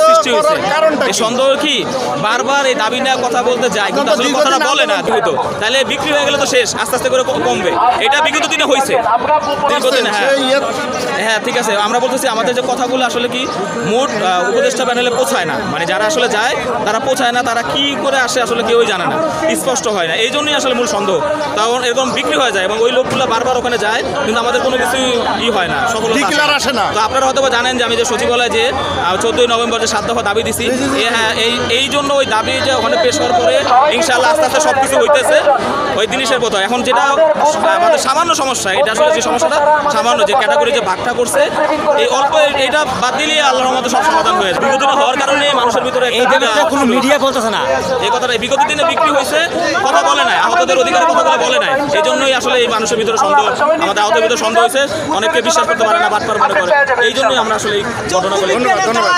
সৃষ্টি হয়েছে। এই সন্দেহ কি বারবার এই দাবি নিয়ে কথা বলতে যায়, কিন্তু আসলে কথাটা বলে না। কিন্তু তাহলে বিক্রি হয়ে গেলে তো শেষ, আস্তে আস্তে করে কমবে। এটা বিগত দিনে হয়েছে, দীর্ঘদিনে। হ্যাঁ ঠিক আছে, আমরা বলতেছি আমাদের যে কথাগুলো আসলে কি মোট উপদেষ্টা প্যানেলে পৌঁছায় না, মানে যারা আসলে যায় তারা পৌঁছায় না, তারা কি করে আসে আসলে কেউই জানে না, স্পষ্ট হয় না। এই জন্যই আসলে মূল সন্দেহ। তখন এরকম বিক্রি হয়ে যায় এবং ওই লোকগুলো বারবার ওখানে যায়, কিন্তু আমাদের কোনো কিছুই হয় না, সফলতা আসে না। তো আপনারা হয়তো জানেন যে আমি যে সচিবালয়ে যে 14ই নভেম্বর যে 7 দফা দাবি দিছি, হ্যাঁ এই জন্য ওই দাবি যে ওখানে পেশ হওয়ার পরে ইনশাআল্লাহ আস্তে আস্তে সব কিছু হইতেছে ওই জিনিসের মতো। এখন যেটা আমাদের সামান্য সমস্যা, এটা আসলে যে সমস্যাটা সামান্য, যে ক্যাটাগরি যে ভাগটা করছে এই অল্প, এটা বাদ দিলে আল্লাহর মতো সব সমাধান হয়েছে। বিগত দিনে হওয়ার কারণে মানুষের ভিতরে কোনো মিডিয়া বলতেছে না এই কথাটা। বিগত দিনে বিক্রি হয়েছে, কথা বলে নাই, আহতদের অধিকারের কথাগুলো বলে নাই। এই জন্যই আসলে এই মানুষের ভিতরে সন্দেহ, আমাদের আহতের ভিতরে সন্দেহ হয়েছে, অনেককে বিশ্বাস করতে পারে না, বাটপার মনে করে। এই জন্যই আমরা আসলে এই ঘটনাগুলো। ধন্যবাদ।